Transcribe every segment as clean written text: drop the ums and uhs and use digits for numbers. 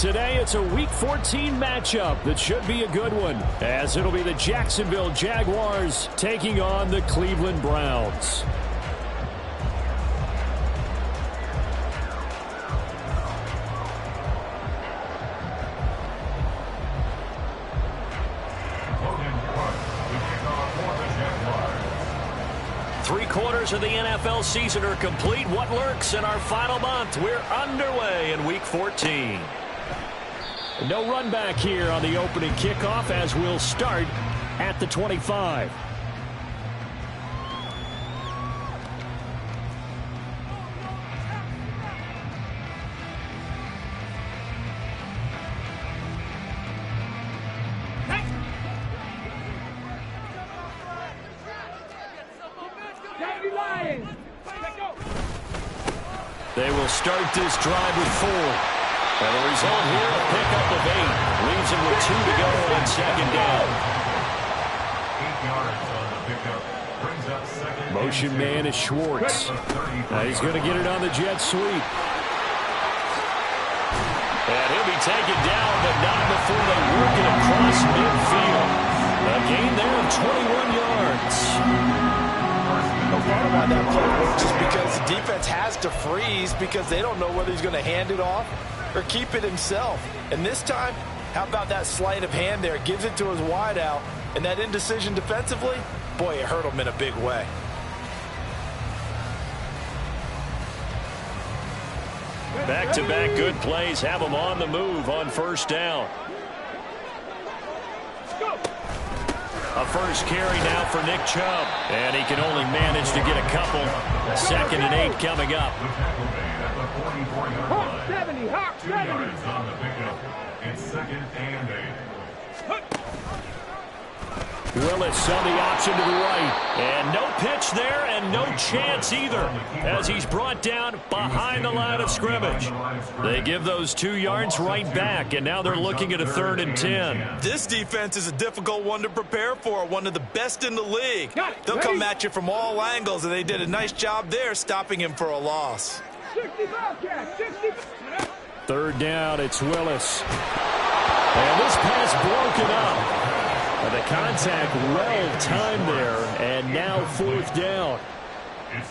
Today, it's a Week 14 matchup that should be a good one, as it'll be the Jacksonville Jaguars taking on the Cleveland Browns. Three-quarters of the NFL season are complete. What lurks in our final month? We're underway in Week 14. No run back here on the opening kickoff as we'll start at the 25. They will start this drive with 4. And the result here, a pickup of 8. Leaves him with 2 to go on second down. 8 yards on the pickup. Brings up second. Motion man is Schwartz. Now he's going to get it on the jet sweep. And he'll be taken down, but not before they work it across midfield. A gain there of 21 yards. Part of why that play works is because the defense has to freeze because they don't know whether he's going to hand it off or keep it himself. And this time, how about that sleight of hand there? Gives it to his wideout, and that indecision defensively, boy, it hurt him in a big way. Back-to-back good plays have him on the move on first down. A first carry now for Nick Chubb. And he can only manage to get a couple. 2nd and 8 coming up. 2 yards on the pickup. It's 2nd and 8. Willis on the option to the right. And no pitch there and no chance either as he's brought down behind the line of scrimmage. They give those 2 yards right back, and now they're looking at a 3rd and 10. This defense is a difficult one to prepare for, one of the best in the league. They'll come at you from all angles, and they did a nice job there stopping him for a loss. 3rd down, it's Willis. And this pass broken up. The contact well-timed there, and now 4th down.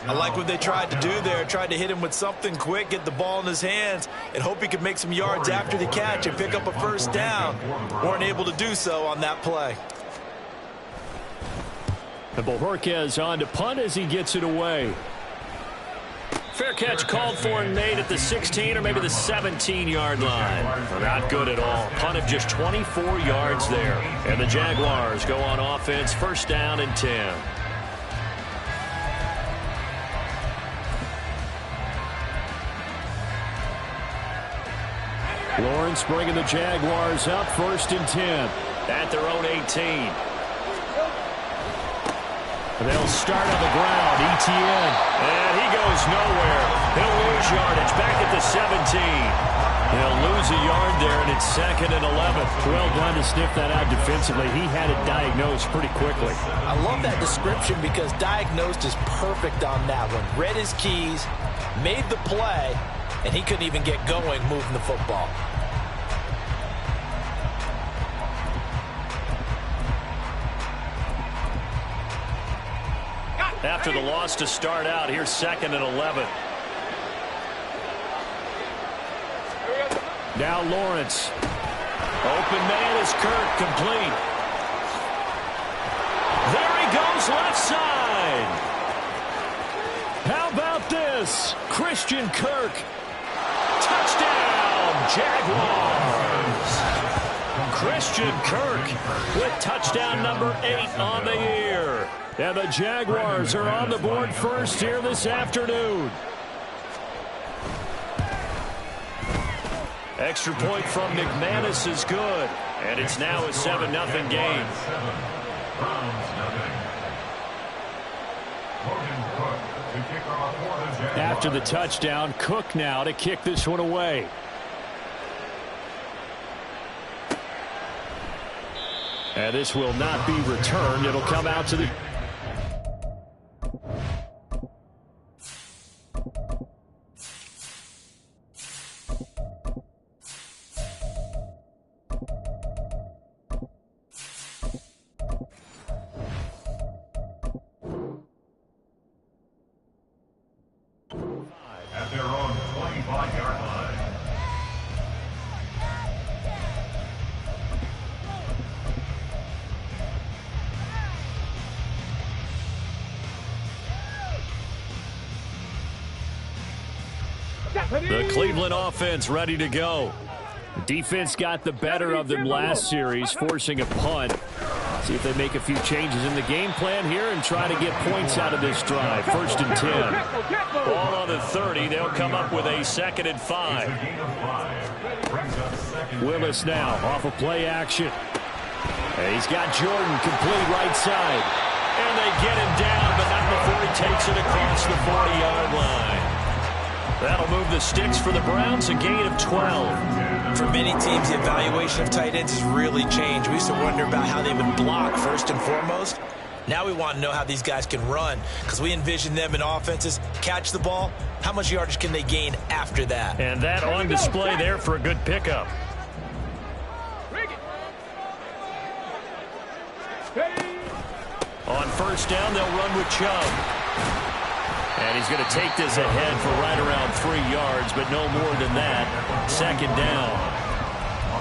I like what they tried to do there, tried to hit him with something quick, get the ball in his hands, and hope he could make some yards after the catch and pick up a first down. Weren't able to do so on that play. And Bojorquez on to punt as he gets it away. Fair catch called for and made at the 16 or maybe the 17-yard line. Not good at all. Punt of just 24 yards there. And the Jaguars go on offense, first down and 10. Lawrence bringing the Jaguars up, 1st and 10 at their own 18. They'll start on the ground. Etienne. And he goes nowhere. He'll lose yardage back at the 17. He'll lose a yard there, and it's 2nd and 11. Well done to sniff that out defensively. He had it diagnosed pretty quickly. I love that description because diagnosed is perfect on that one. Read his keys, made the play, and he couldn't even get going moving the football. After the loss to start out, here's 2nd and 11. Now Lawrence. Open man is Kirk, complete. There he goes, left side. How about this? Christian Kirk. Touchdown, Jaguars. Christian Kirk with touchdown number 8 on the year. And the Jaguars are on the board first here this afternoon. Extra point from McManus is good. And it's now a 7-0 game. After the touchdown, Cook now to kick this one away. And this will not be returned. It'll come out to the... The Cleveland offense ready to go. The defense got the better of them last series, forcing a punt. See if they make a few changes in the game plan here and try to get points out of this drive. 1st and 10. Ball on the 30. They'll come up with a 2nd and 5. Willis now off of play action. And he's got Jordan complete right side. And they get him down, but not before he takes it across the 40-yard line. That'll move the sticks for the Browns, a gain of 12. For many teams, the evaluation of tight ends has really changed. We used to wonder about how they would block first and foremost. Now we want to know how these guys can run, because we envision them in offenses catch the ball. How much yardage can they gain after that? And that on display there for a good pickup. On 1st down, they'll run with Chubb. And he's going to take this ahead for right around 3 yards, but no more than that. 2nd down.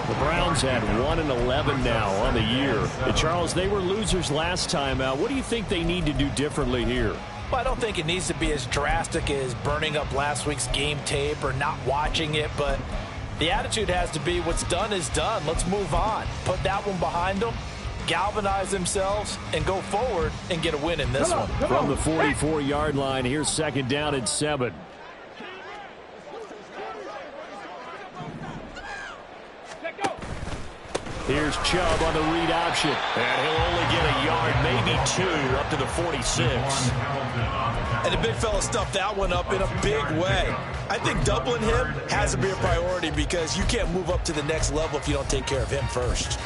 The Browns had 1-11 now on the year. And Charles, they were losers last time out. What do you think they need to do differently here? Well, I don't think it needs to be as drastic as burning up last week's game tape or not watching it, but the attitude has to be what's done is done. Let's move on. Put that one behind them. Galvanize themselves and go forward and get a win in this one. From the 44-yard line, here's 2nd down and 7. Here's Chubb on the read option. And he'll only get a yard, maybe 2, up to the 46. And the big fella stuffed that one up in a big way. I think doubling him has to be a priority because you can't move up to the next level if you don't take care of him first.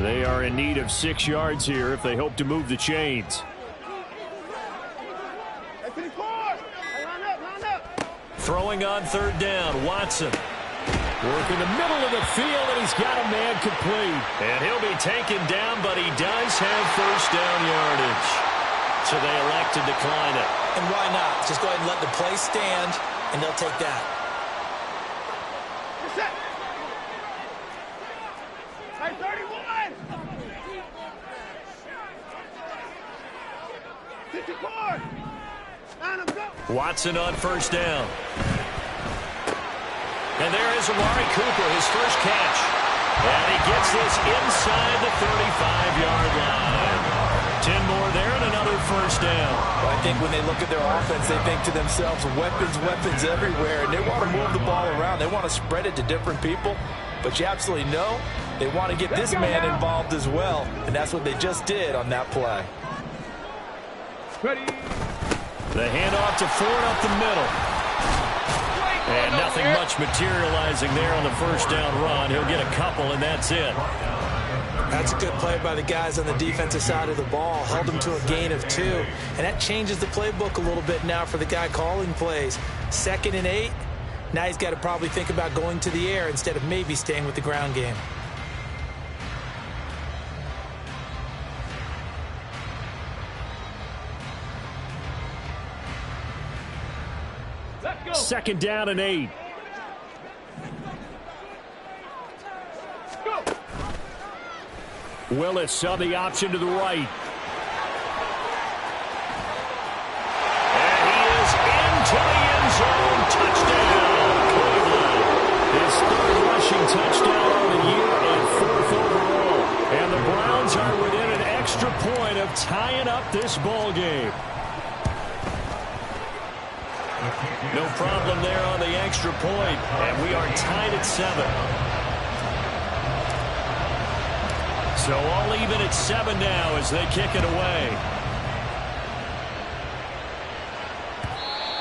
They are in need of 6 yards here if they hope to move the chains. Throwing on 3rd down, Watson. Working the middle of the field, and he's got a man complete. And he'll be taken down, but he does have 1st down yardage. So they elect to decline it. And why not? Just go ahead and let the play stand, and they'll take that. Watson on 1st down. And there is Amari Cooper, his first catch. And he gets this inside the 35-yard line. 10 more there and another 1st down. Well, I think when they look at their offense, they think to themselves, weapons, weapons everywhere. And they want to move the ball around. They want to spread it to different people. But you absolutely know they want to get this man involved as well. And that's what they just did on that play. Ready. The handoff to Ford up the middle. And nothing much materializing there on the 1st down run. He'll get a couple, and that's it. That's a good play by the guys on the defensive side of the ball. Held them to a gain of 2. And that changes the playbook a little bit now for the guy calling plays. 2nd and 8. Now he's got to probably think about going to the air instead of maybe staying with the ground game. Let's go. 2nd down and 8. Go. Willis on the option to the right. And he is into the end zone. Touchdown, Cleveland. His 3rd rushing touchdown of the year and 4th overall. And the Browns are within an extra point of tying up this ball game. No problem there on the extra point, and we are tied at 7. So all even at 7 now as they kick it away.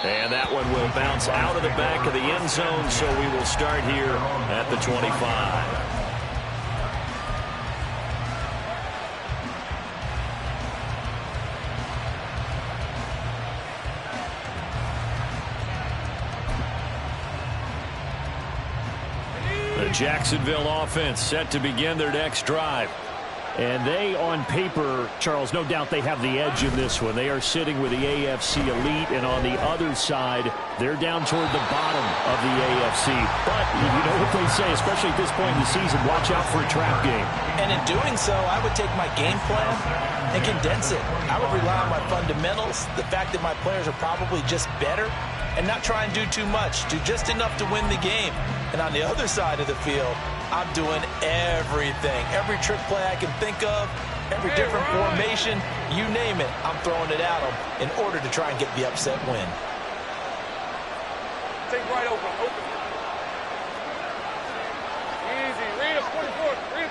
And that one will bounce out of the back of the end zone, so we will start here at the 25. The Jacksonville offense set to begin their next drive. And they, on paper, Charles, no doubt they have the edge in this one. They are sitting with the AFC elite, and on the other side, they're down toward the bottom of the AFC. But you know what they say, especially at this point in the season, watch out for a trap game. And in doing so, I would take my game plan and condense it. I would rely on my fundamentals, the fact that my players are probably just better, and not try and do too much, do just enough to win the game. And on the other side of the field, I'm doing everything. Every trick play I can think of, every different formation, you name it, I'm throwing it at them in order to try and get the upset win. Take right open. Easy. Read him, 24. Read him,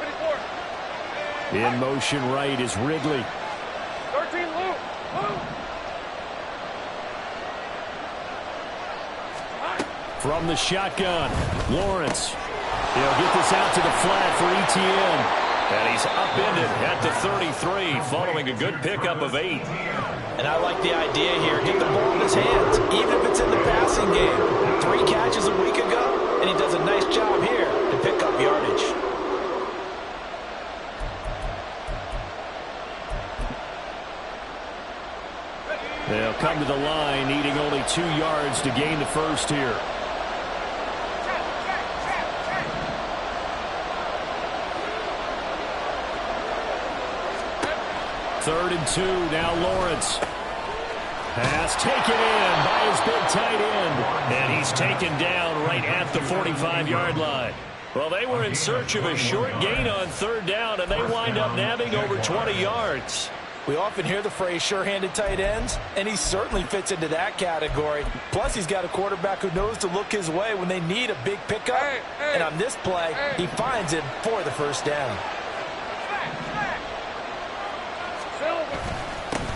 54. In motion right is Ridley. 13, Luke. From the shotgun, Lawrence. He'll get this out to the flat for Etienne. And he's upended at the 33, following a good pickup of 8. And I like the idea here. Get the ball in his hands, even if it's in the passing game. 3 catches a week ago, and he does a nice job here to pick up yardage. They'll come to the line, needing only 2 yards to gain the first here. Third and 2, now Lawrence. Pass taken in by his big tight end. And he's taken down right at the 45-yard line. Well, they were in search of a short gain on 3rd down, and they wind up nabbing over 20 yards. We often hear the phrase sure-handed tight ends, and he certainly fits into that category. Plus, he's got a quarterback who knows to look his way when they need a big pickup. And on this play, he finds him for the first down.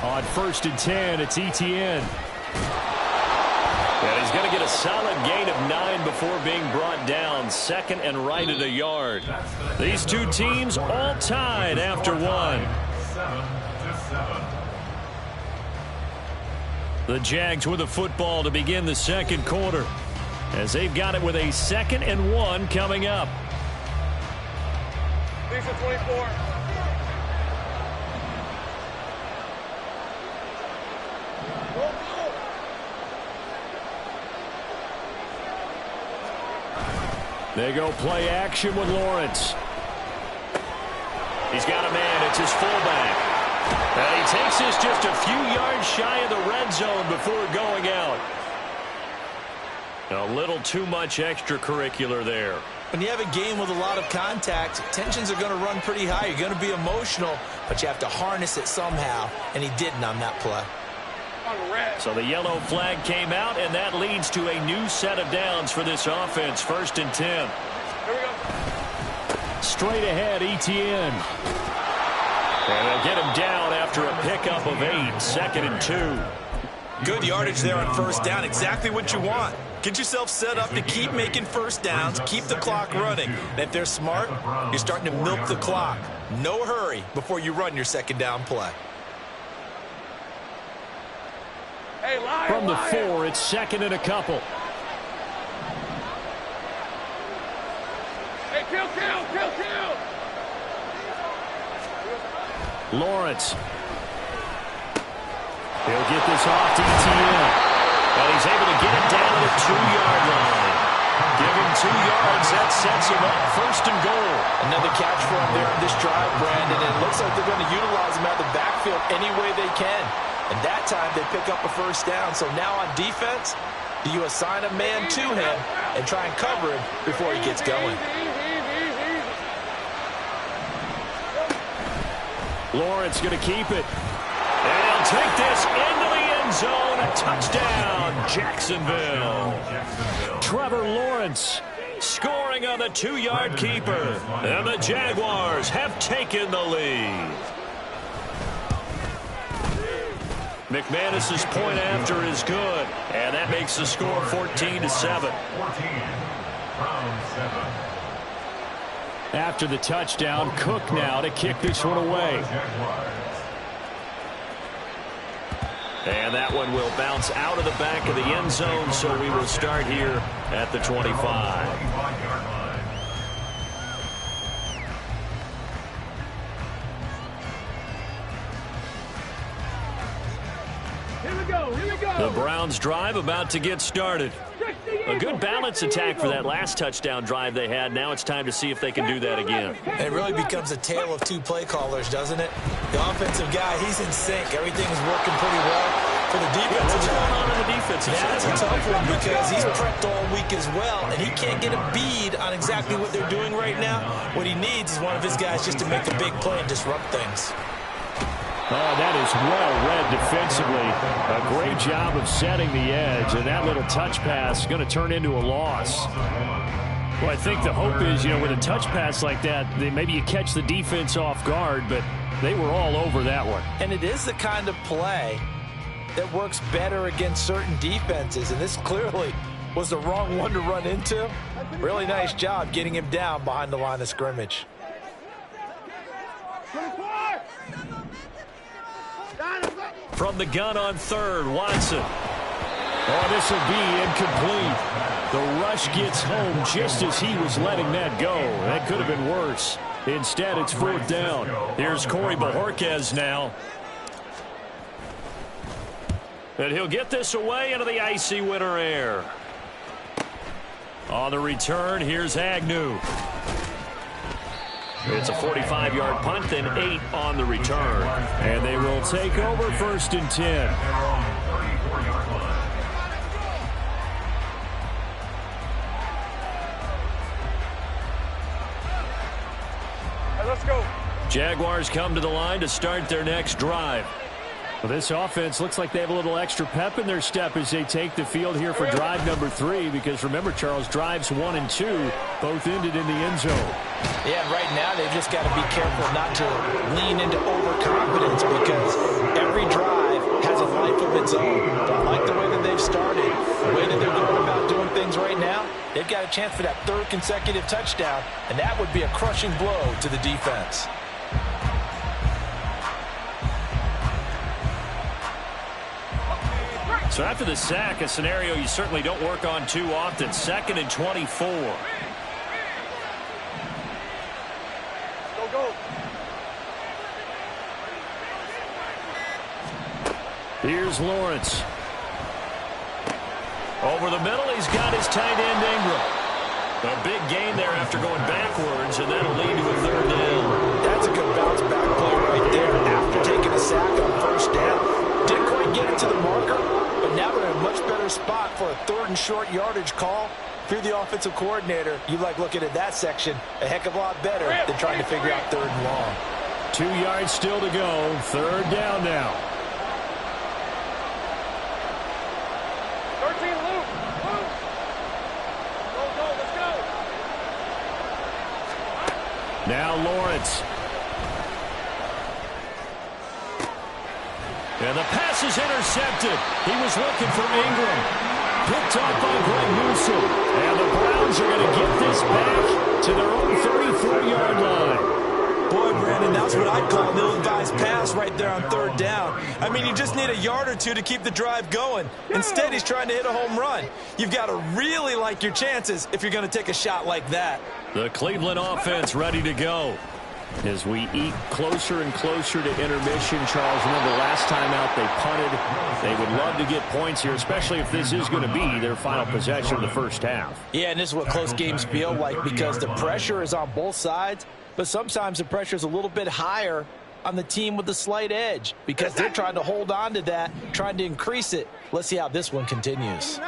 On 1st and 10, it's Etienne. And he's going to get a solid gain of 9 before being brought down. 2nd and right at a yard. These two teams all tied after 1. 7-7. The Jags with the football to begin the 2nd quarter, as they've got it with a 2nd and 1 coming up. Lisa 24. They go play action with Lawrence. He's got a man. It's his fullback. And he takes this just a few yards shy of the red zone before going out. A little too much extracurricular there. When you have a game with a lot of contact, tensions are going to run pretty high. You're going to be emotional, but you have to harness it somehow, and he didn't on that play. So the yellow flag came out, and that leads to a new set of downs for this offense. 1st and 10. Here we go. Straight ahead, Etienne. And they'll get him down after a pickup of 8. 2nd and 2. Good yardage there on 1st down. Exactly what you want. Get yourself set up to keep making 1st downs, keep the clock running. And if they're smart, you're starting to milk the clock. No hurry before you run your 2nd down play. Hey, Lion, From the Lion. 4, it's 2nd and a couple. Hey, kill. Lawrence. He'll get this off to Etienne. And he's able to get it down to the 2-yard line. Give him 2 yards. That sets him up. 1st and goal. Another catch for him there on this drive, Brandon. And it looks like they're going to utilize him out of the backfield any way they can. And that time they pick up a 1st down. So now on defense, you assign a man to him and try and cover him before he gets going. Lawrence going to keep it. And he'll take this into the end zone. A touchdown, Jacksonville. Trevor Lawrence scoring on the 2-yard keeper. And the Jaguars have taken the lead. McManus's point after is good. And that makes the score 14-7. 14. Round 7. After the touchdown, Cook now to kick this one away. And that one will bounce out of the back of the end zone, so we will start here at the 25. The Browns drive about to get started. A good balance attack for that last touchdown drive they had. Now it's time to see if they can do that again. It really becomes a tale of two play callers, doesn't it? The offensive guy, he's in sync. Everything is working pretty well. For the defensive What's going on in the defensive side? That's a tough one because he's prepped all week as well, and he can't get a bead on exactly what they're doing right now. What he needs is one of his guys just to make a big play and disrupt things. Oh, that is well read defensively. A great job of setting the edge, and that little touch pass is going to turn into a loss. Well, I think the hope is, with a touch pass like that, maybe you catch the defense off guard, but they were all over that one. And it is the kind of play that works better against certain defenses, and this clearly was the wrong one to run into. Really nice job getting him down behind the line of scrimmage. From the gun on third, Watson. Oh, this will be incomplete. The rush gets home just as he was letting that go. That could have been worse. Instead, it's fourth down. Here's Corey Bojorquez now. And he'll get this away into the icy winter air. On the return, here's Agnew. It's a 45-yard punt, then 8 on the return. And they will take over first and 10. Let's go. Jaguars come to the line to start their next drive. Well, this offense looks like they have a little extra pep in their step as they take the field here for drive number 3, because remember, Charles, drives 1 and 2 both ended in the end zone. Yeah, right now they've just got to be careful not to lean into overconfidence, because every drive has a life of its own. But I like the way that they've started, the way that they're going about doing things right now. They've got a chance for that third consecutive touchdown, and that would be a crushing blow to the defense. So after the sack, a scenario you certainly don't work on too often. 2nd and 24. Go. Here's Lawrence. Over the middle, he's got his tight end Ingram. A big gain there after going backwards, and that'll lead to a third down. That's a good bounce back play right there after taking a sack on first down. Didn't quite get it to the marker, but now they're in a much better spot for a 3rd and short yardage call. If you're the offensive coordinator, you like looking at that section a heck of a lot better than trying to figure out 3rd and long. 2 yards still to go. 3rd down now. 13, Luke. Go, let's go. Now Lawrence. And the pass is intercepted. He was looking for Ingram. Picked off by Greg Newsome. And the Browns are going to get this back to their own 34-yard line. Boy, Brandon, that's what I'd call an ill-advised pass right there on 3rd down. I mean, you just need a yard or two to keep the drive going. Instead, he's trying to hit a home run. You've got to really like your chances if you're going to take a shot like that. The Cleveland offense ready to go. As we eat closer and closer to intermission, Charles, remember last time out they punted. They would love to get points here, especially if this is going to be their final possession of the first half. Yeah, and this is what close games feel like, because the pressure is on both sides, but sometimes the pressure is a little bit higher on the team with the slight edge, because they're trying to hold on to that, trying to increase it. Let's see how this one continues.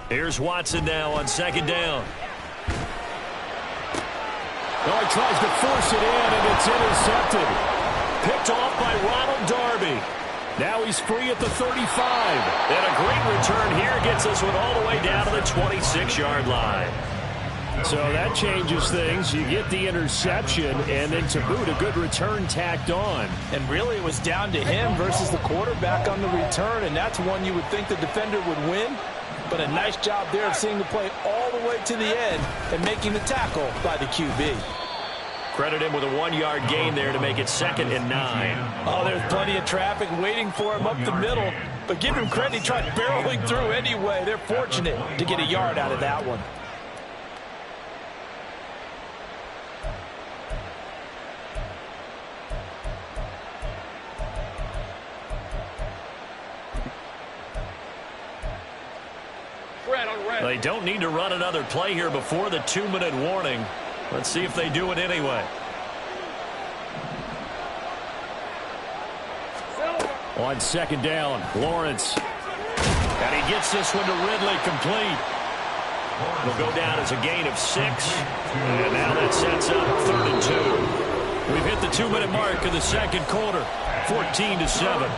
Here's Watson now on 2nd down. Oh, he tries to force it in, and it's intercepted. Picked off by Ronald Darby. Now he's free at the 35. And a great return here gets us one all the way down to the 26-yard line. So that changes things. You get the interception, and then to boot, a good return tacked on. And really, it was down to him versus the quarterback on the return, and that's one you would think the defender would win. But a nice job there of seeing the play all the way to the end and making the tackle by the QB. Credit him with a 1-yard gain there to make it 2nd and 9. Oh, there's plenty of traffic waiting for him up the middle. But give him credit, he tried barreling through anyway. They're fortunate to get a yard out of that one. They don't need to run another play here before the 2-minute warning. Let's see if they do it anyway. On second down, Lawrence. And he gets this one to Ridley complete. Will go down as a gain of 6. And now that sets up 3rd and 2. We've hit the 2-minute mark in the second quarter. 14-7.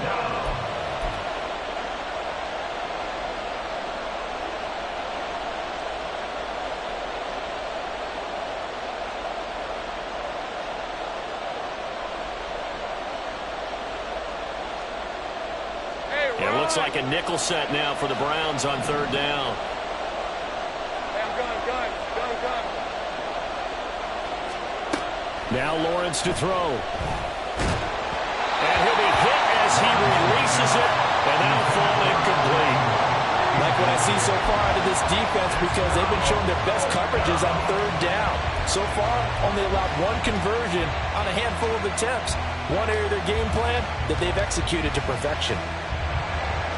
It looks like a nickel set now for the Browns on 3rd down. Now Lawrence to throw. And he'll be hit as he releases it, and that'll fall incomplete. Like what I see so far out of this defense, because they've been showing their best coverages on 3rd down. So far, only allowed 1 conversion on a handful of attempts. One area of their game plan that they've executed to perfection.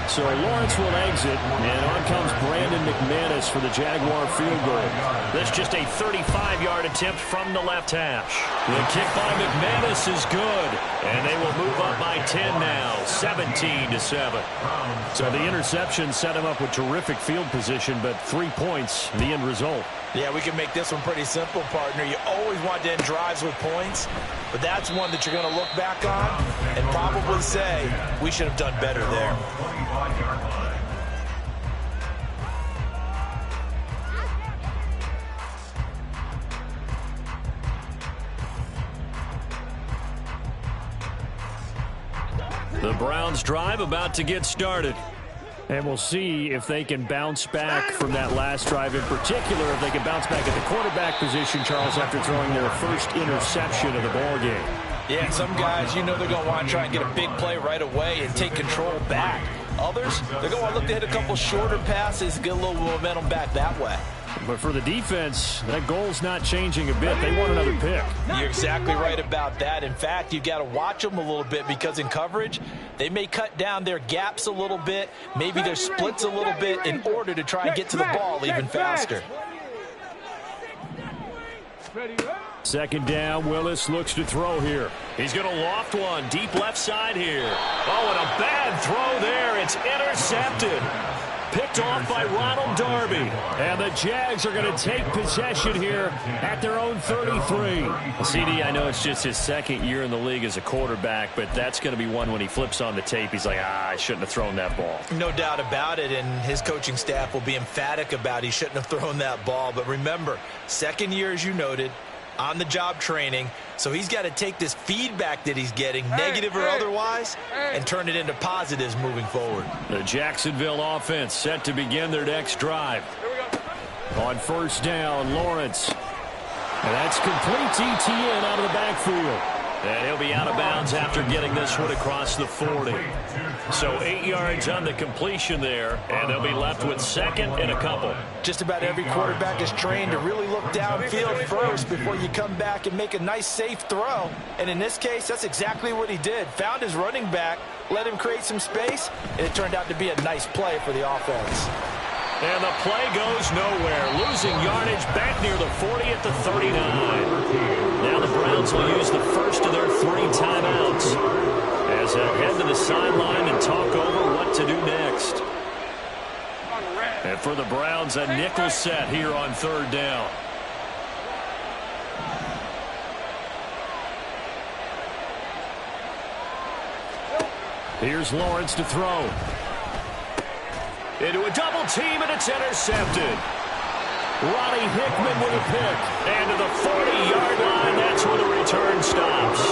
So Lawrence will exit, and on comes Brandon McManus for the Jaguar field goal. That's just a 35-yard attempt from the left hash. The kick by McManus is good, and they will move up by 10 now, 17-7. So the interception set him up with terrific field position, but 3 points, the end result. Yeah, we can make this one pretty simple, partner. You always want to end drives with points, but that's one that you're going to look back on and probably say, we should have done better there. The Browns drive about to get started. And we'll see if they can bounce back from that last drive, in particular if they can bounce back at the quarterback position, Charles, after throwing their first interception of the ballgame. Yeah, some guys, you know they're going to want to try and get a big play right away and take control back. Others, they're going to look to hit a couple shorter passes, get a little momentum back that way. But for the defense, that goal's not changing a bit. They want another pick. You're exactly right about that. In fact, you got to watch them a little bit, because in coverage, they may cut down their gaps a little bit, maybe their splits a little bit in order to try and get to the ball even faster. Second down, Willis looks to throw here. He's going to loft one deep left side here. Oh, and a bad throw there. It's intercepted. Picked off by Ronald Darby. And the Jags are going to take possession here at their own 33. CD, I know it's just his second year in the league as a quarterback, but that's going to be one when he flips on the tape. He's like, I shouldn't have thrown that ball. No doubt about it, and his coaching staff will be emphatic about he shouldn't have thrown that ball. But remember, second year, as you noted, on-the-job training, so he's got to take this feedback that he's getting, negative or otherwise, and turn it into positives moving forward. The Jacksonville offense set to begin their next drive. On first down, Lawrence. And that's complete to Etienne out of the backfield. And he'll be out of bounds after getting this one across the 40. So 8 yards on the completion there, and they'll be left with second and a couple. Just about every quarterback is trained to really look downfield first before you come back and make a nice, safe throw. And in this case, that's exactly what he did. Found his running back, let him create some space, and it turned out to be a nice play for the offense. And the play goes nowhere, losing yardage back near the 40 at the 39. Now the Browns will use the first of their 3 timeouts as they head to the sideline and talk over what to do next. And for the Browns, a nickel set here on 3rd down. Here's Lawrence to throw. Into a double team, and it's intercepted. Ronnie Hickman with a pick. And to the 40-yard line, that's where the return stops.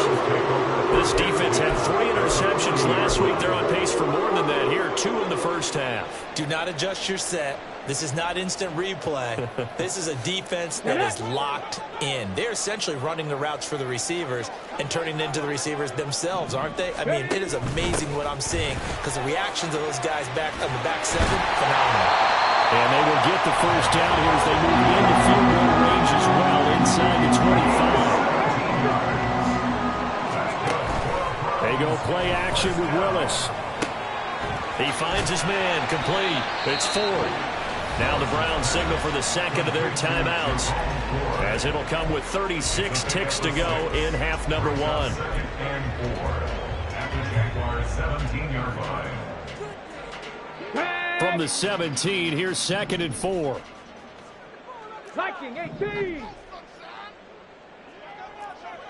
This defense had 3 interceptions last week. They're on pace for more than that here, 2 in the first half. Do not adjust your set. This is not instant replay. This is a defense that is locked in. They're essentially running the routes for the receivers and turning it into the receivers themselves, aren't they? I mean, it is amazing what I'm seeing, because the reactions of those guys back on the back 7, phenomenal. And they will get the first down here as they move into field goal range as well, inside the 25. They go play action with Willis. He finds his man, complete. It's Ford. Now the Browns signal for the second of their timeouts, as it'll come with 36 ticks to go in half number one. And 4 at the Jaguars' 17-yard line. From the 17, here's 2nd and 4. Liking 18.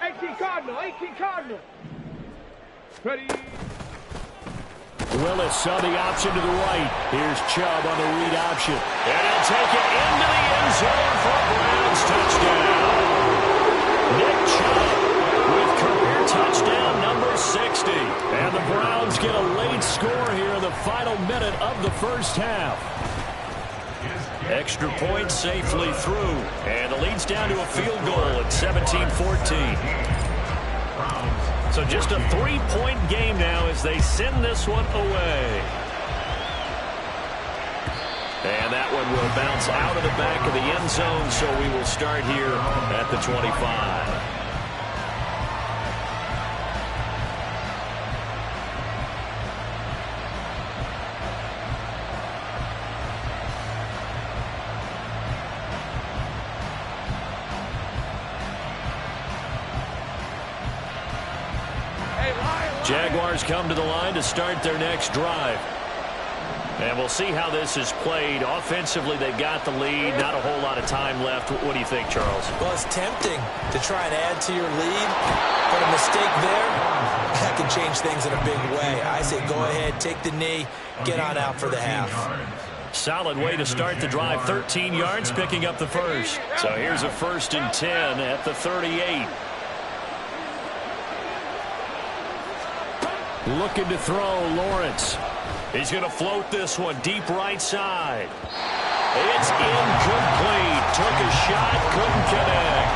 18 Cardinal, 18 Cardinal. Ready. Willis saw the option to the right. Here's Chubb on the read option. And he'll take it into the end zone for a Browns touchdown. Nick Chubb with career touchdown number 60. And the Browns get a late score here in the final minute of the first half. Extra point safely through. And the lead's down to a field goal at 17-14. So just a 3-point game now as they send this one away. And that one will bounce out of the back of the end zone, so we will start here at the 25. Jaguars come to the line to start their next drive. And we'll see how this is played. Offensively, they've got the lead. Not a whole lot of time left. What do you think, Charles? Well, it's tempting to try and add to your lead, but a mistake there, that can change things in a big way. I say go ahead, take the knee, get on out for the half. Solid way to start the drive. 13 yards, picking up the first. So here's a 1st and 10 at the 38. Looking to throw, Lawrence. He's going to float this one deep right side. It's incomplete. Took a shot, couldn't connect.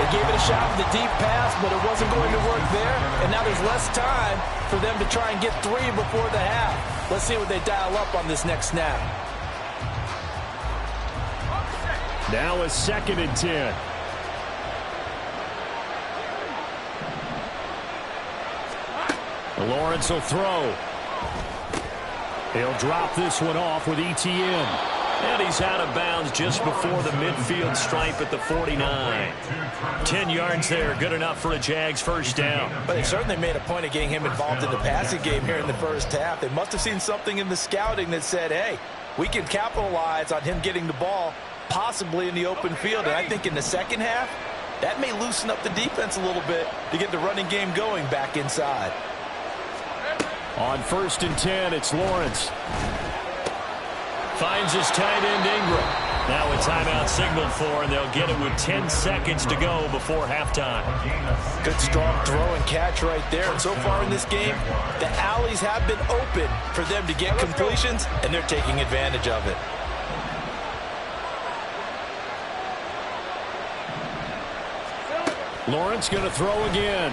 They gave it a shot with the deep pass, but it wasn't going to work there. And now there's less time for them to try and get 3 before the half. Let's see what they dial up on this next snap. Now a 2nd and 10. Lawrence will throw. He'll drop this one off with Etienne. And he's out of bounds just before the midfield stripe at the 49. 10 yards there, good enough for a Jags first down. But they certainly made a point of getting him involved in the passing game here in the first half. They must have seen something in the scouting that said, hey, we can capitalize on him getting the ball, possibly in the open field. And I think in the second half, that may loosen up the defense a little bit to get the running game going back inside. On 1st and 10, it's Lawrence. Finds his tight end Ingram. Now a timeout signal for, and they'll get it with 10 seconds to go before halftime. Good strong throw and catch right there. And so far in this game, the alleys have been open for them to get completions, and they're taking advantage of it. Lawrence going to throw again.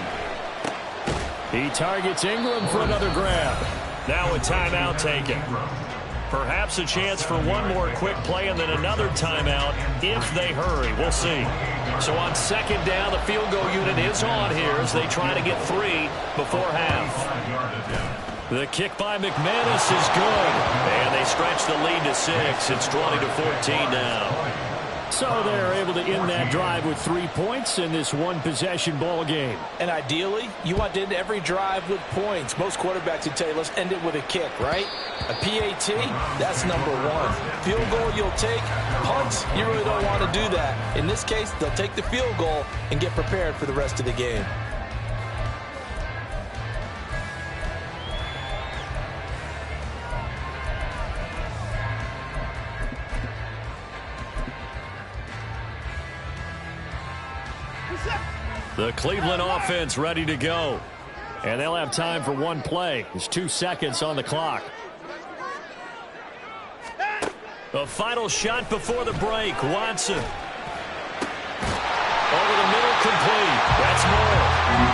He targets Ingram for another grab. Now a timeout taken. Perhaps a chance for one more quick play and then another timeout if they hurry. We'll see. So on 2nd down, the field goal unit is on here as they try to get 3 before half. The kick by McManus is good. And they stretch the lead to 6. It's 20-14 now. So they're able to end that drive with 3 points in this one-possession ball game. And ideally, you want to end every drive with points. Most quarterbacks would tell you, let's end it with a kick, right? A PAT, that's number 1. Field goal you'll take. Punts, you really don't want to do that. In this case, they'll take the field goal and get prepared for the rest of the game. The Cleveland offense ready to go. And they'll have time for one play. There's 2 seconds on the clock. The final shot before the break. Watson. Over the middle, complete. That's more.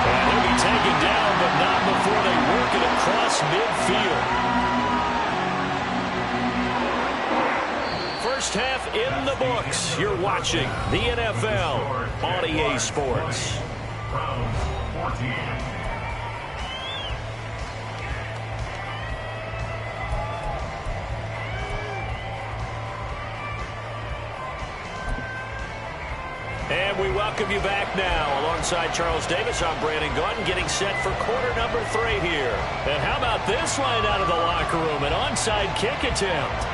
And he'll be taken down, but not before they work it across midfield. First half in the books. You're watching the NFL on EA Sports. Round 14. And we welcome you back now. Alongside Charles Davis, I'm Brandon Gaudin, getting set for quarter number 3 here. And how about this line out of the locker room? An onside kick attempt.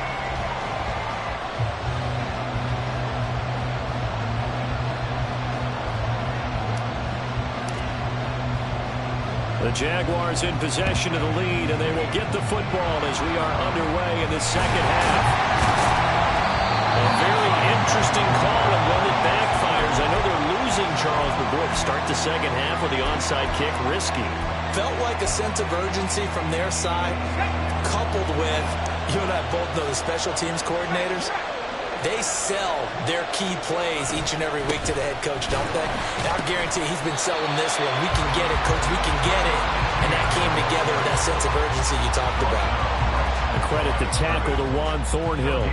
The Jaguars in possession of the lead, and they will get the football as we are underway in the second half. A very interesting call and one that backfires. I know they're losing, Charles, but boy, to start the second half with the onside kick, risky. Felt like a sense of urgency from their side, coupled with, you and I both know the special teams coordinators. They sell their key plays each and every week to the head coach, don't they? And I guarantee he's been selling this one. We can get it, coach. We can get it. And that came together with that sense of urgency you talked about. A credit the tackle to Juan Thornhill.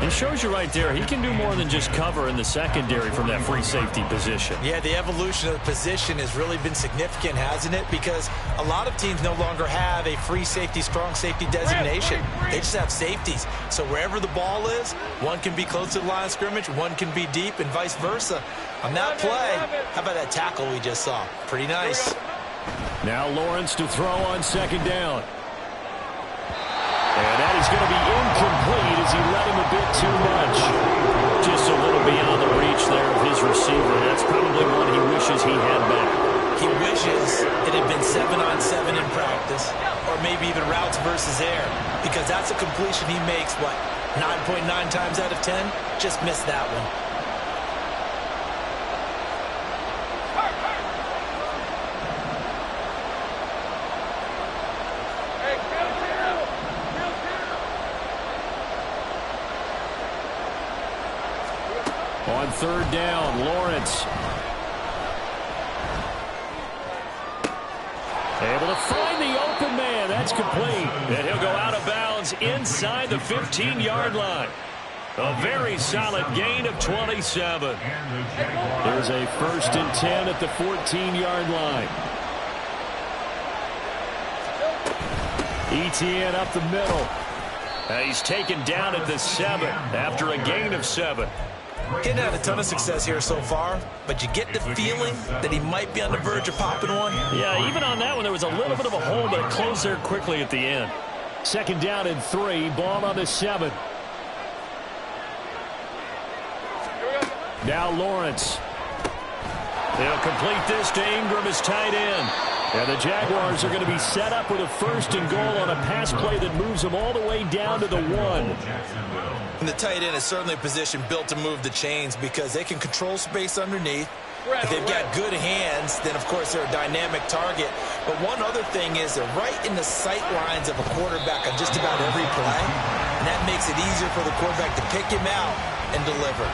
It shows you right there, he can do more than just cover in the secondary from that free safety position. Yeah, the evolution of the position has really been significant, hasn't it? Because a lot of teams no longer have a free safety, strong safety designation. They just have safeties. So wherever the ball is, one can be close to the line of scrimmage, one can be deep, and vice versa. On that play, how about that tackle we just saw? Pretty nice. Now Lawrence to throw on second down. And that is going to be incomplete as he let him a bit too much. Just a little beyond the reach there of his receiver. That's probably one he wishes he had back. He wishes it had been 7-on-7 in practice, or maybe even routes versus air, because that's a completion he makes, what, 9.9 times out of 10? Just missed that one. On third down, Lawrence. Able to find the open man. That's complete. And he'll go out of bounds inside the 15-yard line. A very solid gain of 27. There's a 1st and 10 at the 14-yard line. ETN up the middle. He's taken down at the 7 after a gain of 7. Getting had a ton of success here so far, but you get the feeling that he might be on the verge of popping one. Yeah, even on that one, there was a little bit of a hole, but it closed there quickly at the end. 2nd down and 3, ball on the 7. Now Lawrence. They'll complete this to Ingram as tight end. And the Jaguars are going to be set up with a 1st and goal on a pass play that moves them all the way down to the 1. And the tight end is certainly a position built to move the chains because they can control space underneath. If they've got good hands, then, of course, they're a dynamic target. But one other thing is they're right in the sight lines of a quarterback on just about every play. And that makes it easier for the quarterback to pick him out and deliver.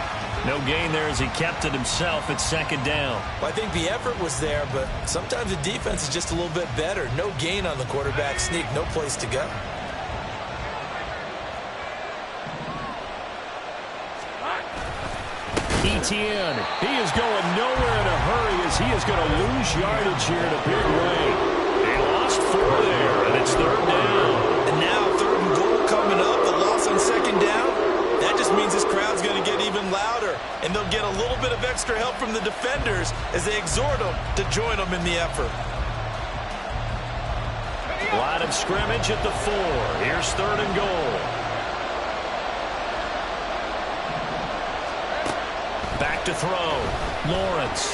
No gain there as he kept it himself at 2nd down. Well, I think the effort was there, but sometimes the defense is just a little bit better. No gain on the quarterback sneak, no place to go. ETN, he is going nowhere in a hurry as he is going to lose yardage here in a big way. They lost 4 there, and it's 3rd down. And now 3rd and goal coming up, the loss on 2nd down. That just means this crowd's going to get even louder, and they'll get a little bit of extra help from the defenders as they exhort them to join them in the effort. Line of scrimmage at the 4. Here's 3rd and goal. Back to throw. Lawrence.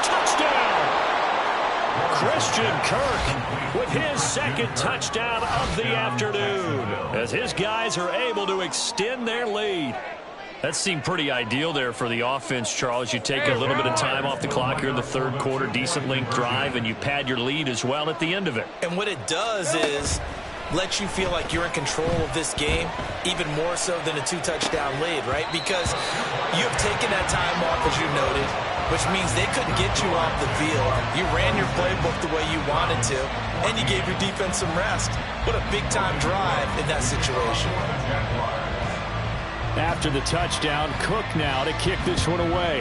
Touchdown! Christian Kirk with his 2nd touchdown of the afternoon as his guys are able to extend their lead. That seemed pretty ideal there for the offense, Charles. You take a little bit of time off the clock here in the 3rd quarter, decent length drive, and you pad your lead as well at the end of it. And what it does is let you feel like you're in control of this game, even more so than a 2-touchdown lead, right? Because you have taken that time off, as you noted, which means they couldn't get you off the field. You ran your playbook the way you wanted to, and you gave your defense some rest. What a big-time drive in that situation. After the touchdown, Cook now to kick this one away.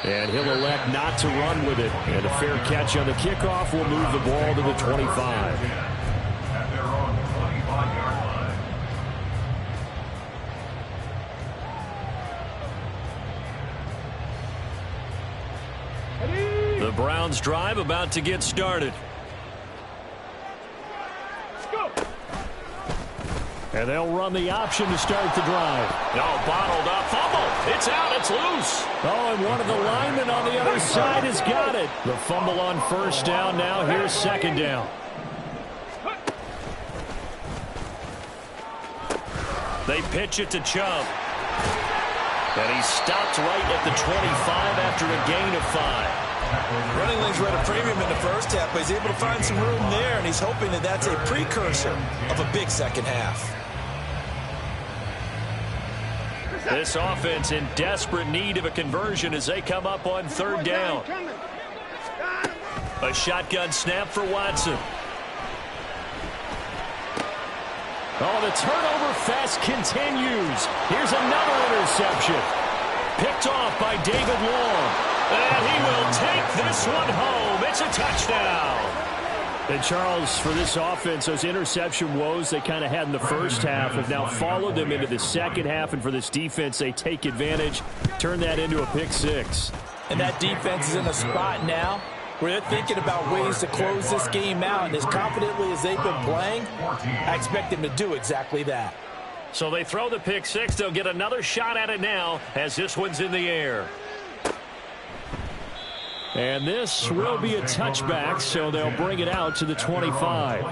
And he'll elect not to run with it. And a fair catch on the kickoff will move the ball to the 25. At their own 25-yard line. Browns drive about to get started. And they'll run the option to start the drive. No, bottled up. Fumble. It's out. It's loose. Oh, and one of the linemen on the other side has got it. The fumble on first down. Now here's second down. They pitch it to Chubb. And he's stopped right at the 25 after a gain of 5. Running lanes were at a premium in the first half, but he's able to find some room there, and he's hoping that that's a precursor of a big second half. This offense in desperate need of a conversion as they come up on third down. A shotgun snap for Watson. Oh, the turnover fest continues. Here's another interception. Picked off by David Long. And he will take this one home. It's a touchdown. And Charles, for this offense, those interception woes they kind of had in the first half have now followed them into the second half. And for this defense, they take advantage, turn that into a pick six. And that defense is in a spot now where they're thinking about ways to close this game out. And as confidently as they've been playing, I expect them to do exactly that. So they throw the pick six. They'll get another shot at it now as this one's in the air. And this will be a touchback, so they'll bring it out to the 25.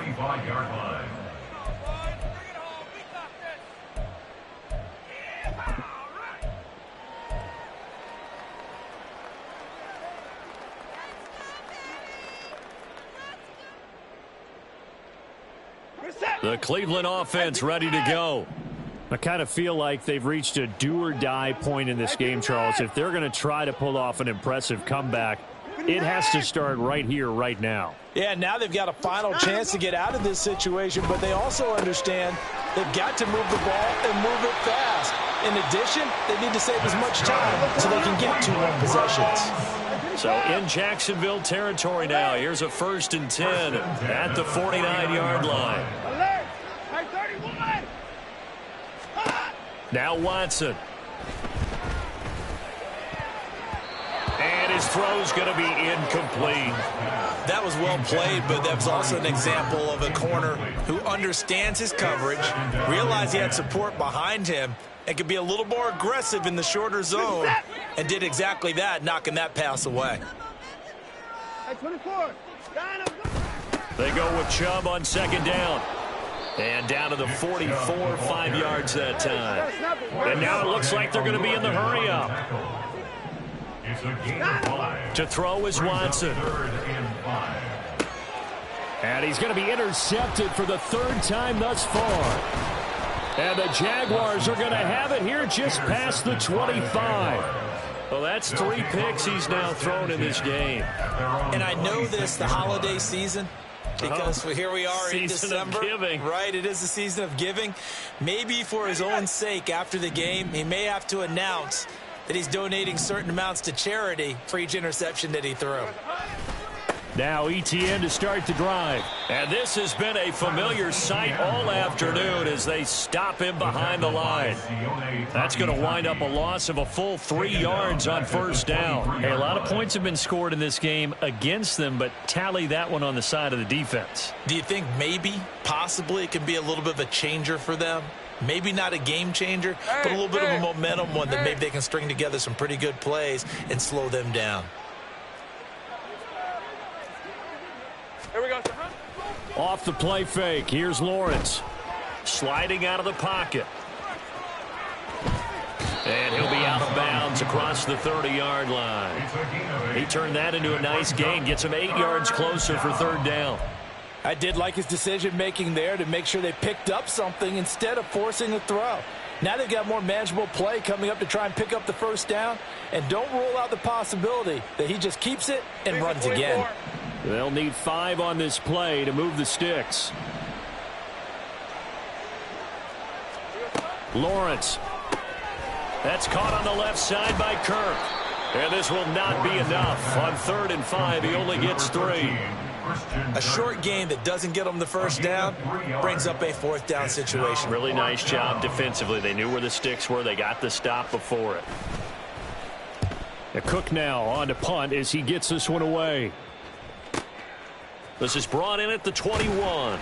The Cleveland offense ready to go. I kind of feel like they've reached a do-or-die point in this game, Charles. If they're going to try to pull off an impressive comeback, it has to start right here, right now. Yeah, now they've got a final chance to get out of this situation, but they also understand they've got to move the ball and move it fast. In addition, they need to save as much time so they can get 2-1 possessions. So in Jacksonville territory now, here's a 1st and 10 at the 49-yard line. Now Watson. And his throw's going to be incomplete. That was well played, but that was also an example of a corner who understands his coverage, realized he had support behind him, and could be a little more aggressive in the shorter zone, and did exactly that, knocking that pass away. They go with Chubb on second down. And down to the 44, 5 yards that time. And now it looks like they're going to be in the hurry-up. To throw is Watson. And he's going to be intercepted for the 3rd time thus far. And the Jaguars are going to have it here just past the 25. Well, that's 3 picks he's now thrown in this game. And I know this, the holiday season, because here we are in December, right? It is the season of giving. Maybe for his own sake, after the game, he may have to announce that he's donating certain amounts to charity for each interception that he threw. Now ETN to start the drive. And this has been a familiar sight all afternoon as they stop him behind the line. That's going to wind up a loss of a full 3 yards on first down. Hey, a lot of points have been scored in this game against them, but tally that one on the side of the defense. Do you think maybe, possibly, it can be a little bit of a changer for them? Maybe not a game changer, but a little bit of a momentum one that maybe they can string together some pretty good plays and slow them down. Here we go. Off the play fake. Here's Lawrence. Sliding out of the pocket. And he'll be out of bounds across the 30-yard line. He turned that into a nice gain. Gets him 8 yards closer for 3rd down. I did like his decision-making there to make sure they picked up something instead of forcing a throw. Now they've got more manageable play coming up to try and pick up the 1st down. And don't rule out the possibility that he just keeps it and runs again. They'll need 5 on this play to move the sticks. Lawrence. That's caught on the left side by Kirk. And this will not be enough. On 3rd and 5, he only gets 3. A short game that doesn't get them the 1st down brings up a 4th down situation. Really nice job defensively. They knew where the sticks were. They got the stop before it. Cook now on to punt as he gets this one away. This is brought in at the 21.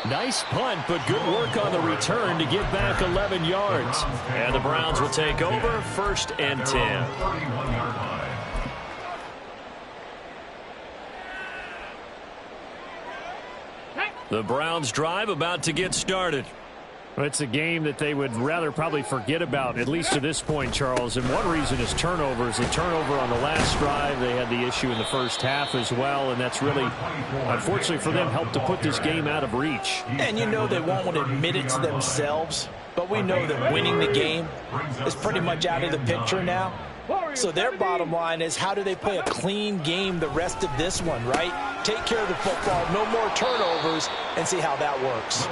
Nice punt, but good work on the return to get back 11 yards. And the Browns will take over 1st and 10. The Browns drive about to get started. It's a game that they would rather probably forget about, at least to this point, Charles. And one reason is turnovers. The turnover on the last drive, they had the issue in the first half as well. And that's really, unfortunately for them, helped to put this game out of reach. And you know they won't want to admit it to themselves, but we know that winning the game is pretty much out of the picture now. So their bottom line is, how do they play a clean game the rest of this one, right? Take care of the football, no more turnovers, and see how that works.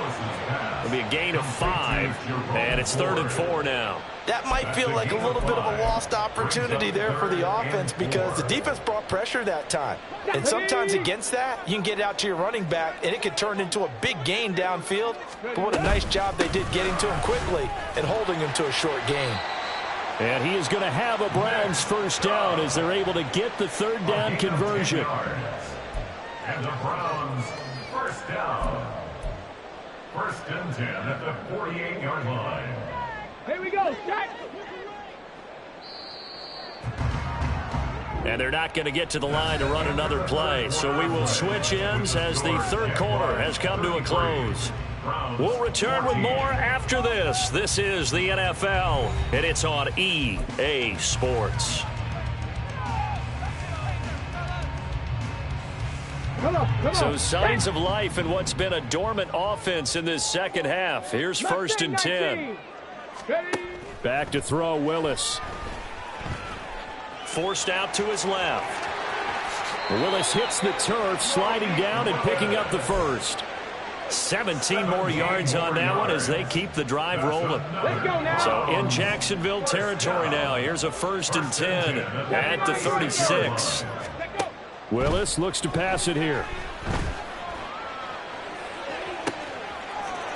It'll be a gain of 5, and it's 3rd and 4 now. That might feel like a little bit of a lost opportunity there for the offense because the defense brought pressure that time. And sometimes against that, you can get out to your running back, and it could turn into a big gain downfield. But what a nice job they did getting to him quickly and holding him to a short gain. And he is going to have a Browns 1st down as they're able to get the 3rd down conversion. And the Browns 1st down. 1st and 10 at the 48-yard line. Here we go, Jack. And they're not going to get to the line to run another play. So we will switch ends as the 3rd quarter has come to a close. We'll return with more after this. This is the NFL, and it's on EA Sports. So signs of life in what's been a dormant offense in this second half. Here's 1st and 10. Back to throw, Willis. Forced out to his left. Willis hits the turf, sliding down and picking up the 1st. 17 more yards on that one as they keep the drive rolling. So in Jacksonville territory now. Here's a 1st and 10 at the 36. Willis looks to pass it here.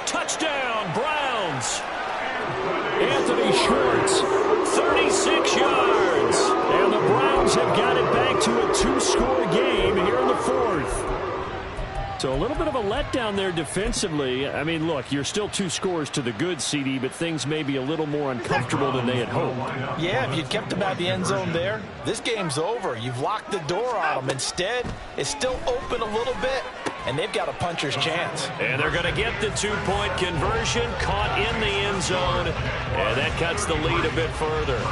Touchdown, Browns. Anthony Schwartz. 36 yards. And the Browns have got it back to a 2-score game here in the 4th. So a little bit of a letdown there defensively. I mean, look, you're still 2 scores to the good, CD, but things may be a little more uncomfortable than they had hoped. Yeah, if you'd kept them at the end zone there, this game's over. You've locked the door on them. Instead, it's still open a little bit, and they've got a puncher's chance. And they're going to get the 2-point conversion, caught in the end zone, and that cuts the lead a bit further.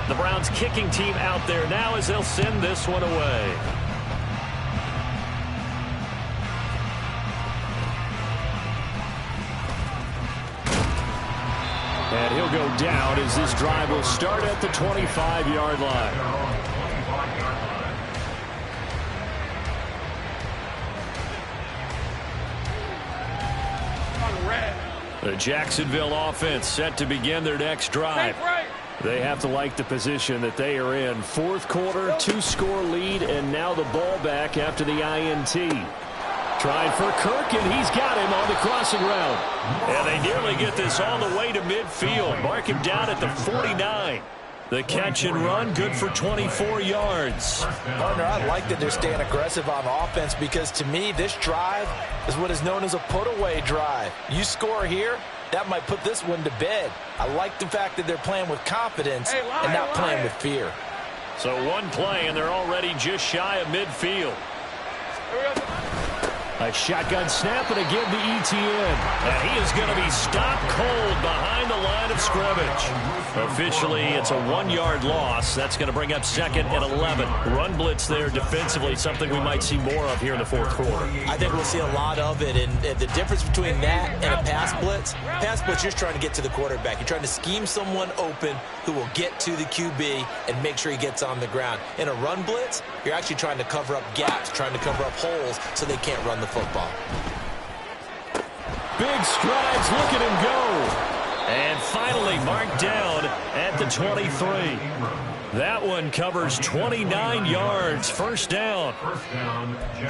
The Browns kicking team out there now as they'll send this one away. And he'll go down as this drive will start at the 25-yard line. The Jacksonville offense set to begin their next drive. They have to like the position that they are in. 4th quarter, 2-score lead, and now the ball back after the INT. Trying for Kirk, and he's got him on the crossing route. And they nearly get this all the way to midfield. Mark him down at the 49. The catch and run, good for 24 yards. Partner, I like that they're staying aggressive on offense because, to me, this drive is what is known as a put-away drive. You score here, that might put this one to bed. I like the fact that they're playing with confidence and not playing with fear. So one play, and they're already just shy of midfield. A shotgun snap and a give to ETN. And he is going to be stopped cold behind the line of scrimmage. Officially, it's a 1-yard loss. That's going to bring up 2nd and 11. Run blitz there defensively, something we might see more of here in the 4th quarter. I think we'll see a lot of it. And the difference between that and a pass blitz, you're trying to get to the quarterback. You're trying to scheme someone open who will get to the QB and make sure he gets on the ground. In a run blitz, you're actually trying to cover up gaps, trying to cover up holes so they can't run the football. Big strides, look at him go. And finally marked down at the 23. That one covers 29 yards, first down.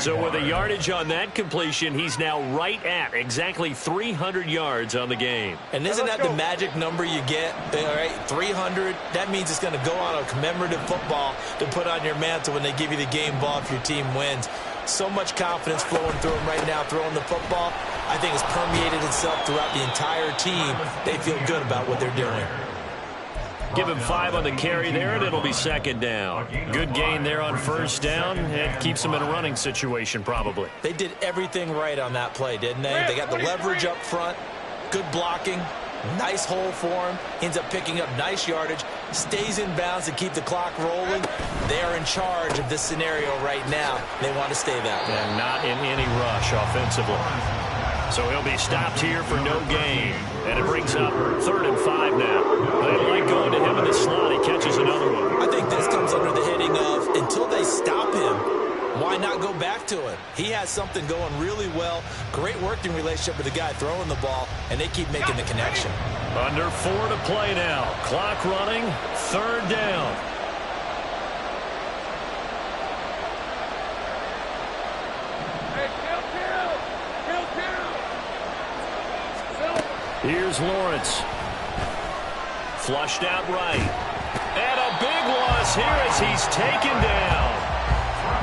So with a yardage on that completion, he's now right at exactly 300 yards on the game. And isn't that the magic number you get? All right, 300, that means it's going to go on a commemorative football to put on your mantle when they give you the game ball if your team wins. So much confidence flowing through him right now, throwing the football. I think it's permeated itself throughout the entire team. They feel good about what they're doing. Give him 5 on the carry there, and it'll be second down. Good gain there on first down. It keeps them in a running situation, probably. They did everything right on that play, didn't they? They got the leverage up front, good blocking, nice hole for him, ends up picking up nice yardage, stays in bounds to keep the clock rolling. They are in charge of this scenario right now. They want to stay that way. And not in any rush offensively. So he'll be stopped here for no gain. And it brings up 3rd and 5 now. They like going to him in the slot. He catches another one. I think this comes under the heading of, until they stop him, why not go back to it? He has something going really well. Great working relationship with the guy throwing the ball, and they keep making the connection. Under 4 to play now. Clock running, 3rd down. Here's Lawrence. Flushed out right. And a big loss here as he's taken down.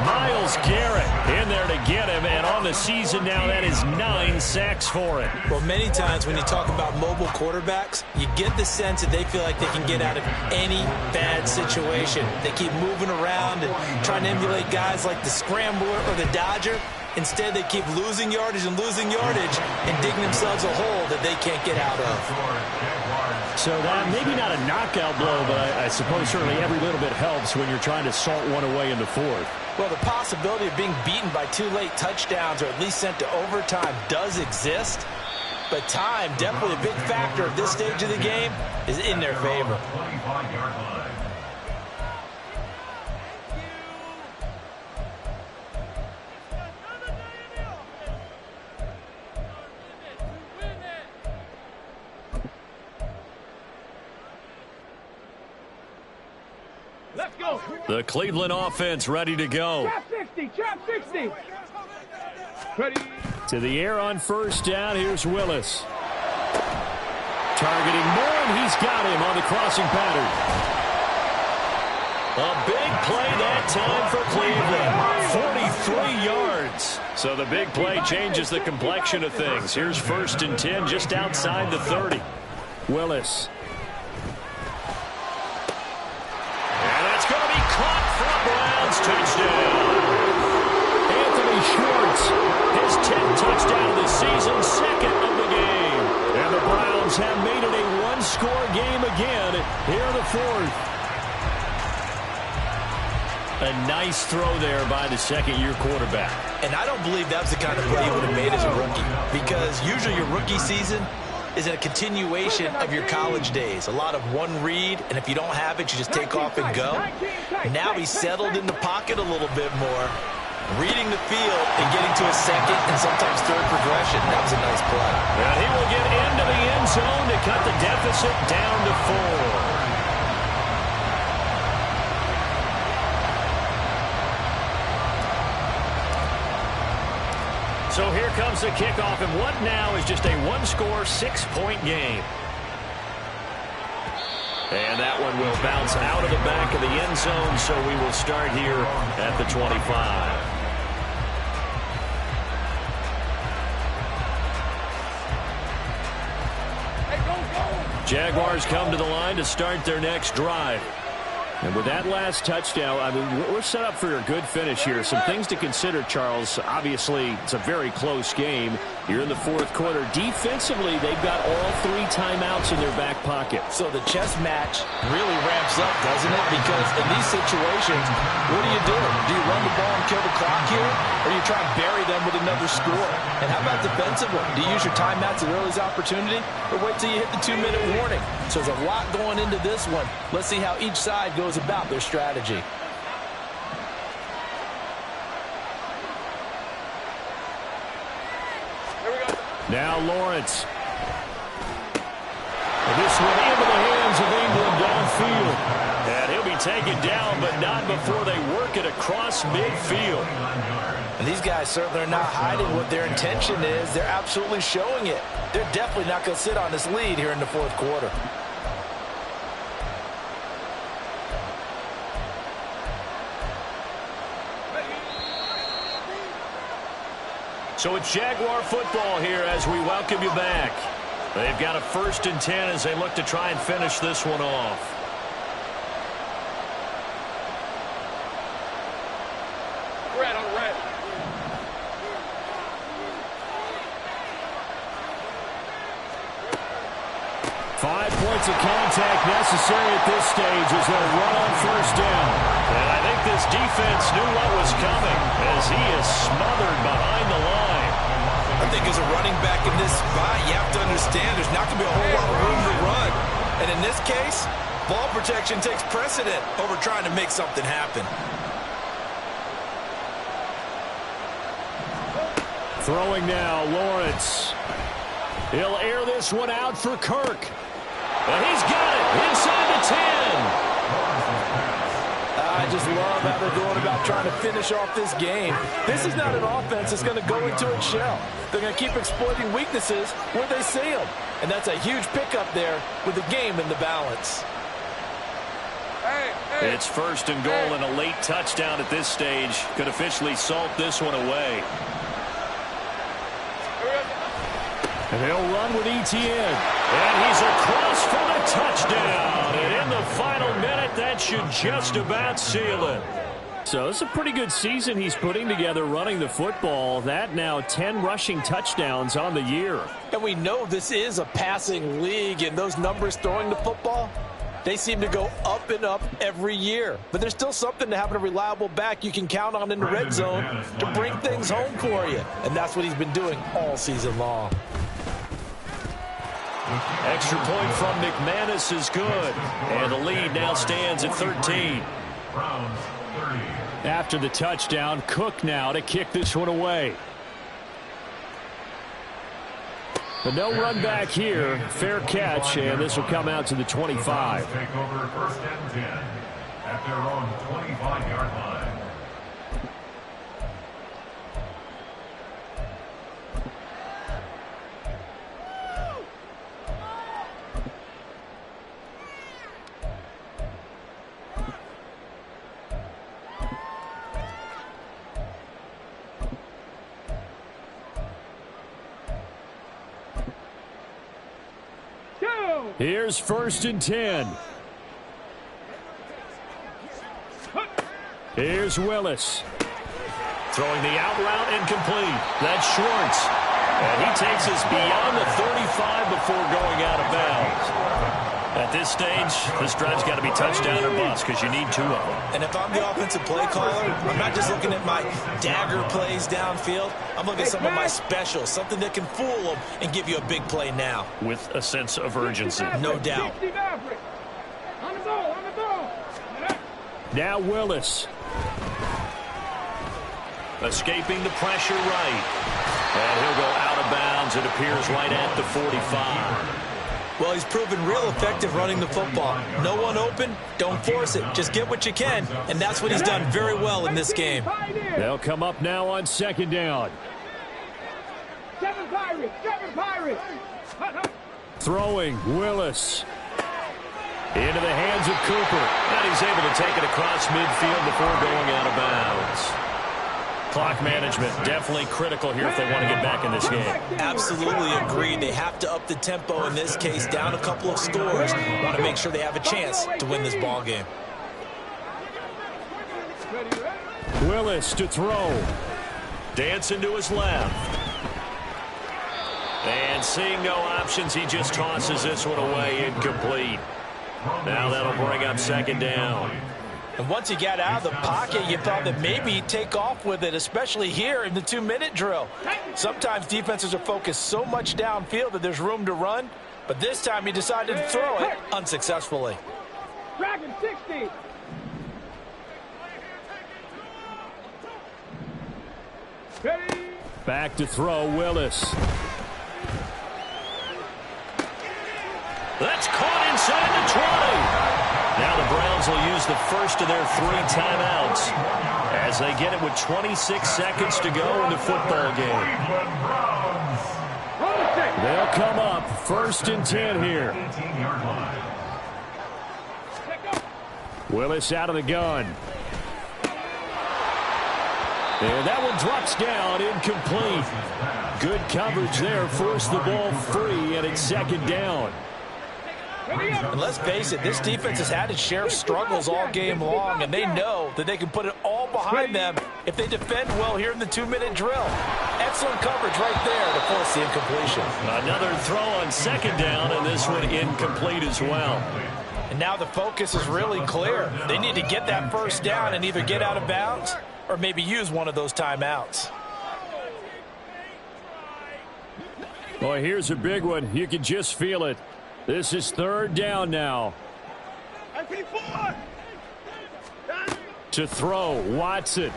Myles Garrett in there to get him. And on the season now, that is 9 sacks for him. Well, many times when you talk about mobile quarterbacks, you get the sense that they feel like they can get out of any bad situation. They keep moving around and trying to emulate guys like the Scrambler or the Dodger. Instead, they keep losing yardage and digging themselves a hole that they can't get out of. So that maybe not a knockout blow, but I suppose certainly every little bit helps when you're trying to salt one away in the 4th. Well, the possibility of being beaten by 2 late touchdowns or at least sent to overtime does exist. But time, definitely a big factor at this stage of the game, is in their favor. Let's go. The Cleveland offense ready to go. Trap 60. Ready. To the air on first down. Here's Willis. Targeting Moore, and he's got him on the crossing pattern. A big play that time for Cleveland. 43 yards. So the big play changes the complexion of things. Here's 1st and 10 just outside the 30. Willis. Caught for a Browns touchdown. Anthony Schwartz, his 10th touchdown of the season, 2nd of the game. And the Browns have made it a 1-score game again here in the 4th. A nice throw there by the second-year quarterback. And I don't believe that was the kind of play he would have made as a rookie, because usually your rookie season is a continuation of your college days. A lot of one read, and if you don't have it, you just take off and go. Now he's settled in the pocket a little bit more, reading the field and getting to a second and sometimes third progression. That was a nice play. And he will get into the end zone to cut the deficit down to 4. So here comes the kickoff, and what now is just a 1-score, 6-point game. And that one will bounce out of the back of the end zone, so we will start here at the 25. Jaguars come to the line to start their next drive. And with that last touchdown, I mean, we're set up for a good finish here. Some things to consider, Charles. Obviously, it's a very close game. You're in the 4th quarter. Defensively, they've got all 3 timeouts in their back pocket. So the chess match really ramps up, doesn't it? Because in these situations, what do? Do you run the ball and kill the clock here? Or do you try and bury them with another score? And how about defensively? Do you use your timeouts at early's opportunity? Or wait till you hit the 2-minute warning? So there's a lot going into this one. Let's see how each side goes about their strategy. Now Lawrence. And this one into the hands of England downfield. And he'll be taken down, but not before they work it across midfield. And these guys certainly are not hiding what their intention is. They're absolutely showing it. They're definitely not going to sit on this lead here in the fourth quarter. So it's Jaguar football here as we welcome you back. They've got a 1st and 10 as they look to try and finish this one off. Red on red. Five points of contact necessary at this stage as they'll run on 1st down. And I think this defense knew what was coming as he is smothered behind the line. I think as a running back in this spot, you have to understand there's not going to be a whole lot of room to run. And in this case, ball protection takes precedent over trying to make something happen. Throwing now, Lawrence. He'll air this one out for Kirk. And he's got it inside the 10. I just love how they're going about trying to finish off this game. This is not an offense that's going to go into its shell. They're going to keep exploiting weaknesses where they see them. And that's a huge pickup there with the game in the balance. It's 1st and goal and a late touchdown at this stage. Could officially salt this one away. And they'll run with Etienne. And he's across for the touchdown. And in the final minute, that should just about seal it. So it's a pretty good season he's putting together running the football. That now 10 rushing touchdowns on the year. And we know this is a passing league, and those numbers throwing the football, they seem to go up and up every year. But there's still something to having a reliable back you can count on in the red zone to bring things home for you. And that's what he's been doing all season long. Extra point from McManus is good. And the lead now stands at 13. After the touchdown, Cook now to kick this one away. But no run back here. Fair catch, and this will come out to the 25. Take over 1st and 10 at their own 25-yard line. Here's 1st and 10. Here's Willis. Throwing the out route incomplete. That's Schwartz. And he takes us beyond the 35 before going out of bounds. At this stage, this drive's got to be touchdown or bust because you need 2 of them. And if I'm the offensive play caller, I'm not just looking at my dagger plays downfield. I'm looking at some of my specials, something that can fool them and give you a big play now. With a sense of urgency. No doubt. On the ball. Now Willis. Escaping the pressure right. And he'll go out of bounds, it appears, right at the 45. Well, he's proven real effective running the football. No one open, don't force it. Just get what you can, and that's what he's done very well in this game. They'll come up now on 2nd down. 7 Pirates. Throwing, Willis. Into the hands of Cooper. And he's able to take it across midfield before going out of bounds. Clock management definitely critical here if they want to get back in this game. Absolutely agreed. They have to up the tempo in this case, down a couple of scores. Want to make sure they have a chance to win this ball game. Willis to throw. Dancing to his left. And seeing no options, he just tosses this one away incomplete. Now that'll bring up 2nd down. And once he got out of the pocket, you thought that maybe he'd take off with it, especially here in the 2-minute drill. Sometimes defenses are focused so much downfield that there's room to run, but this time he decided to throw it unsuccessfully. Dragon 60. Back to throw, Willis. That's caught inside the 20. Now the Browns Jags will use the first of their 3 timeouts as they get it with 26 seconds to go in the football game. They'll come up 1st and 10 here. Willis out of the gun. And that one drops down, incomplete. Good coverage there, forced the ball free, and it's 2nd down. And let's face it, this defense has had its share of struggles all game long, and they know that they can put it all behind them if they defend well here in the 2-minute drill. Excellent coverage right there to force the incompletion. Another throw on 2nd down, and this one incomplete as well. And now the focus is really clear. They need to get that 1st down and either get out of bounds or maybe use one of those timeouts. Boy, here's a big one. You can just feel it. This is 3rd down now. To throw, Watson.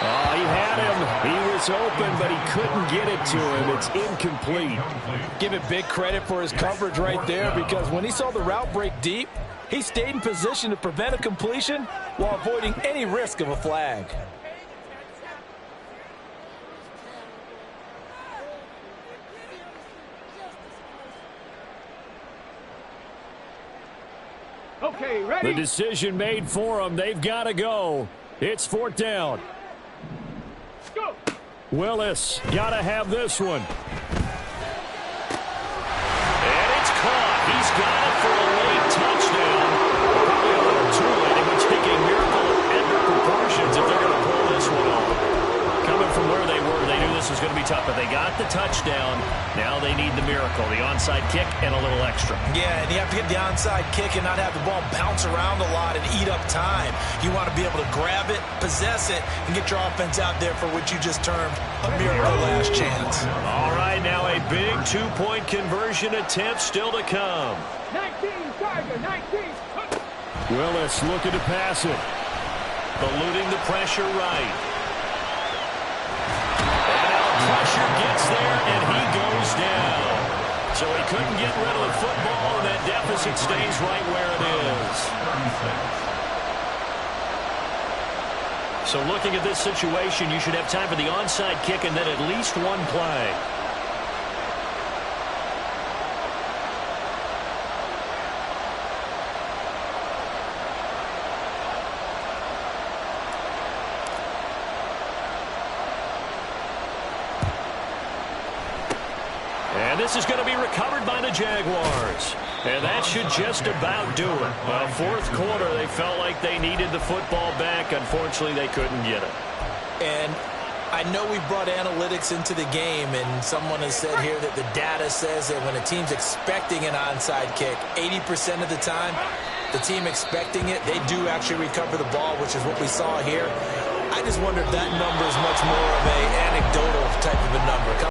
Oh, he had him. He was open, but he couldn't get it to him. It's incomplete. Give it big credit for his coverage right there, because when he saw the route break deep, he stayed in position to prevent a completion while avoiding any risk of a flag. Okay, ready? The decision made for them. They've got to go. It's 4th down. Go. Willis got to have this one. And it's caught. He's got it for a late touchdown. Probably a little too late. It would take a miracle of epic proportions if they're going to pull this one off. Coming from where they were, they knew this was going to be tough, but they got the touchdown. Now they need the miracle, the onside kick and a little extra. Yeah, and you have to get the onside kick and not have the ball bounce around a lot and eat up time. You want to be able to grab it, possess it, and get your offense out there for what you just termed a miracle last chance. All right, now a big 2-point conversion attempt still to come. 19, Tiger, 19. Willis looking to pass it. Eluding the pressure right. And now pressure gets there, and he goes down. So he couldn't get rid of the football, and that deficit stays right where it is. So looking at this situation, you should have time for the onside kick and then at least one play. And this is going to be recovered by the Jaguars. And that should just about do it. Well, 4th quarter, they felt like they needed the football back. Unfortunately, they couldn't get it. And I know we brought analytics into the game, and someone has said here that the data says that when a team's expecting an onside kick, 80% of the time, the team expecting it, they do actually recover the ball, which is what we saw here. I just wonder if that number is much more of an anecdotal type of a number.